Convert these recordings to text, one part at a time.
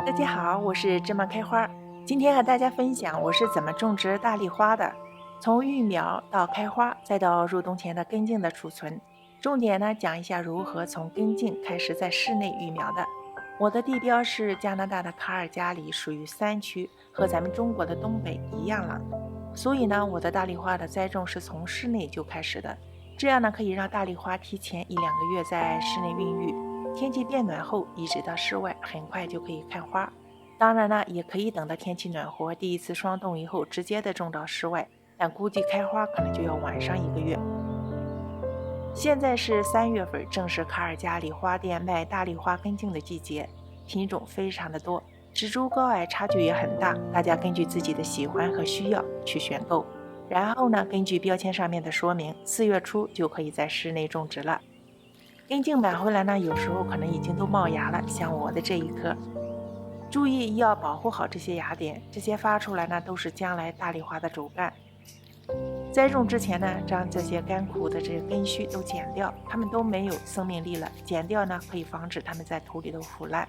大家好，我是芝麻开花。今天和大家分享我是怎么种植大丽花的，从育苗到开花，再到入冬前的根茎的储存。重点呢讲一下如何从根茎开始在室内育苗的。我的地标是加拿大的卡尔加里，属于山区，和咱们中国的东北一样了。所以呢，我的大丽花的栽种是从室内就开始的，这样呢可以让大丽花提前1-2个月在室内孕育。天气变暖后移植到室外，很快就可以看花。当然呢，也可以等到天气暖和，第一次霜冻以后直接的种到室外，但估计开花可能就要晚上1个月。现在是3月份，正是卡尔加里花店卖大丽花根茎的季节，品种非常的多，植株高矮差距也很大，大家根据自己的喜欢和需要去选购。然后呢，根据标签上面的说明，4月初就可以在室内种植了。根茎买回来呢，有时候可能已经都冒芽了，像我的这一颗。注意要保护好这些芽点，这些发出来呢都是将来大丽花的主干。栽种之前呢，将这些干枯的这些根须都剪掉，它们都没有生命力了，剪掉呢可以防止它们在土里头腐烂。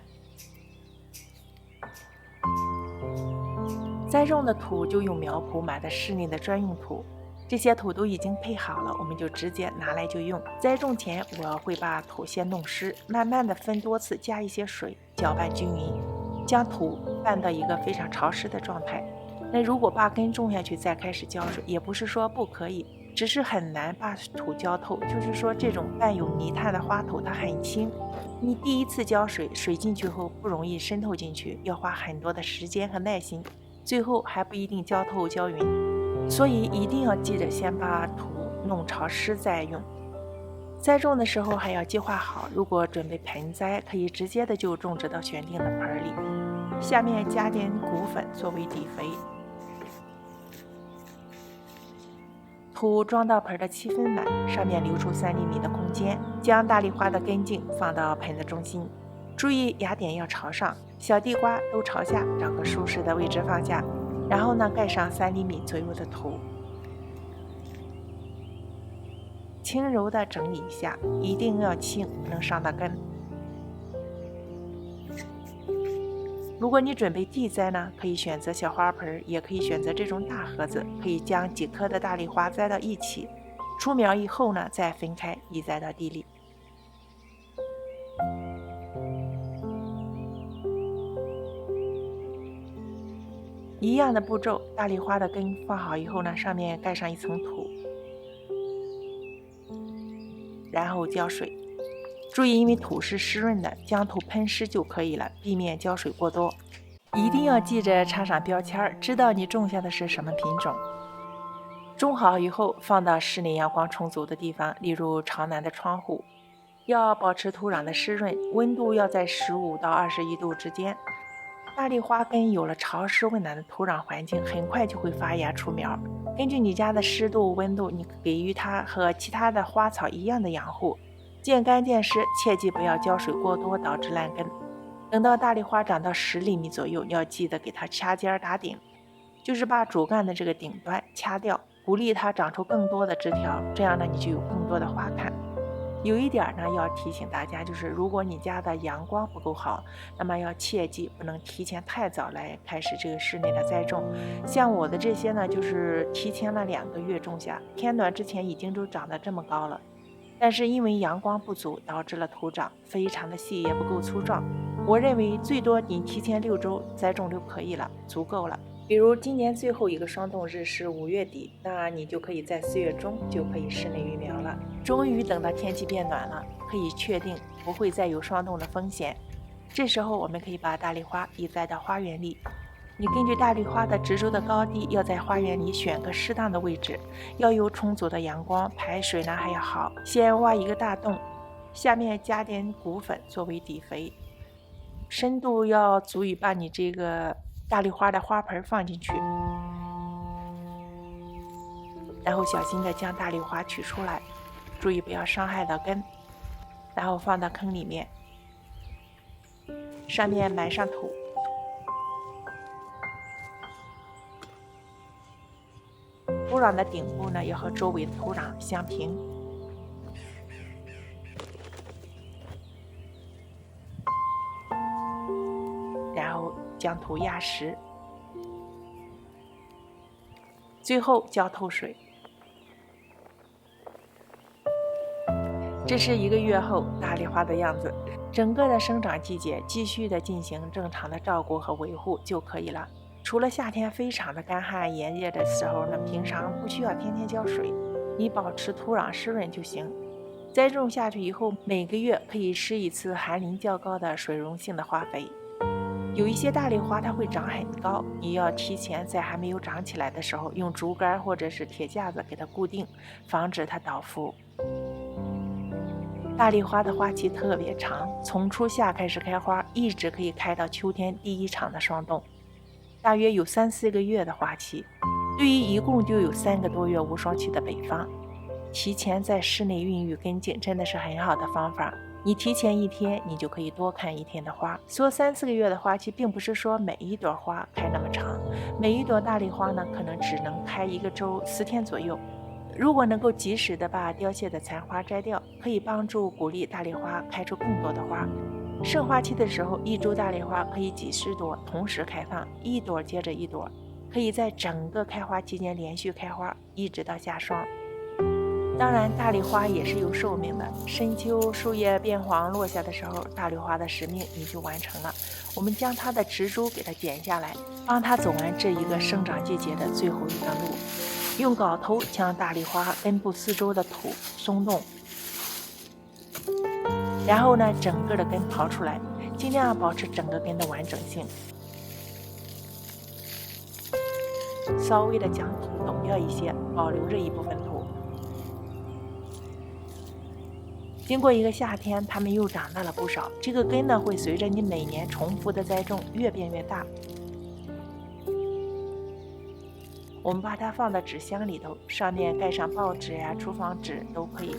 栽种的土就用苗圃买的室内的专用土，这些土都已经配好了，我们就直接拿来就用。栽种前我会把土先弄湿，慢慢的分多次加一些水，搅拌均匀，将土拌到一个非常潮湿的状态。那如果把根种下去再开始浇水，也不是说不可以，只是很难把土浇透，就是说这种伴有泥炭的花土它很轻，你第一次浇水，水进去后不容易渗透进去，要花很多的时间和耐心，最后还不一定浇透浇匀。所以一定要记着先把土弄潮湿再用。栽种的时候还要计划好，如果准备盆栽，可以直接的就种植到选定的盆里，下面加点谷粉作为底肥。土装到盆的7分满，上面留出3厘米的空间，将大丽花的根茎放到盆的中心，注意芽点要朝上，小地瓜都朝下，找个舒适的位置放下。然后呢，盖上3厘米左右的土，轻柔的整理一下，一定要轻，不能伤到根。如果你准备地栽呢，可以选择小花盆，也可以选择这种大盒子，可以将几颗的大丽花栽到一起，出苗以后呢，再分开移栽到地里。一样的步骤，大丽花的根放好以后呢，上面盖上一层土，然后浇水。注意，因为土是湿润的，将土喷湿就可以了，避免浇水过多。一定要记着插上标签，知道你种下的是什么品种。种好以后，放到室内阳光充足的地方，例如朝南的窗户。要保持土壤的湿润，温度要在15到21度之间。大丽花根有了潮湿温暖的土壤环境，很快就会发芽出苗。根据你家的湿度、温度，你给予它和其他的花草一样的养护，见干见湿，切记不要浇水过多，导致烂根。等到大丽花长到10厘米左右，要记得给它掐尖打顶，就是把主干的这个顶端掐掉，鼓励它长出更多的枝条，这样呢，你就有更多的花看。有一点呢，要提醒大家，就是如果你家的阳光不够好，那么要切记不能提前太早来开始这个室内的栽种。像我的这些呢，就是提前了2个月种下，天暖之前已经都长得这么高了，但是因为阳光不足，导致了土长非常的细，也不够粗壮。我认为最多你提前6周栽种就可以了，足够了。比如今年最后一个霜冻日是5月底，那你就可以在4月中就可以室内育苗了。终于等到天气变暖了，可以确定不会再有霜冻的风险。这时候我们可以把大丽花移栽到花园里。你根据大丽花的植株的高低，要在花园里选个适当的位置，要有充足的阳光，排水呢还要好。先挖一个大洞，下面加点谷粉作为底肥，深度要足以把你这个大丽花的花盆放进去，然后小心的将大丽花取出来，注意不要伤害到根，然后放到坑里面，上面埋上土，土壤的顶部呢要和周围的土壤相平。然后将土压实，最后浇透水。这是1个月后大丽花的样子，整个的生长季节继续的进行正常的照顾和维护就可以了。除了夏天非常的干旱炎热的时候呢，平常不需要天天浇水，你保持土壤湿润就行。栽种下去以后，每个月可以施一次含磷较高的水溶性的化肥。有一些大丽花它会长很高，你要提前在还没有长起来的时候，用竹竿或者是铁架子给它固定，防止它倒伏。大丽花的花期特别长，从初夏开始开花，一直可以开到秋天第1场的霜冻，大约有3、4个月的花期。对于一共就有3个多月无霜期的北方，提前在室内孕育根茎真的是很好的方法。你提前1天，你就可以多看1天的花。说3、4个月的花期，并不是说每一朵花开那么长，每一朵大丽花呢，可能只能开1个周10天左右。如果能够及时的把凋谢的残花摘掉，可以帮助鼓励大丽花开出更多的花。盛花期的时候，一株大丽花可以几十朵同时开放，一朵接着一朵，可以在整个开花期间连续开花，一直到下霜。当然，大丽花也是有寿命的，深秋树叶变黄落下的时候，大丽花的使命也就完成了。我们将它的植株给它剪下来，帮它走完这一个生长季节的最后一段路。用镐头将大丽花根部四周的土松动，然后呢，整个的根刨出来，尽量保持整个根的完整性。稍微的将土抖掉一些，保留着一部分土。经过1个夏天，它们又长大了不少。这个根呢，会随着你每年重复的栽种越变越大。我们把它放到纸箱里头，上面盖上报纸呀、厨房纸都可以。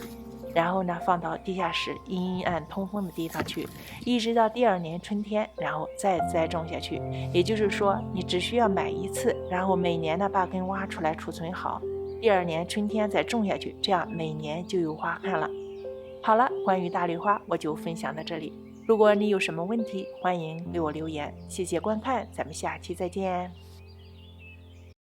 然后呢，放到地下室阴暗通风的地方去，一直到第2年春天，然后再栽种下去。也就是说，你只需要买1次，然后每年呢把根挖出来储存好，第2年春天再种下去，这样每年就有花看了。好了，关于大丽花我就分享到这里。如果你有什么问题，欢迎给我留言。谢谢观看，咱们下期再见。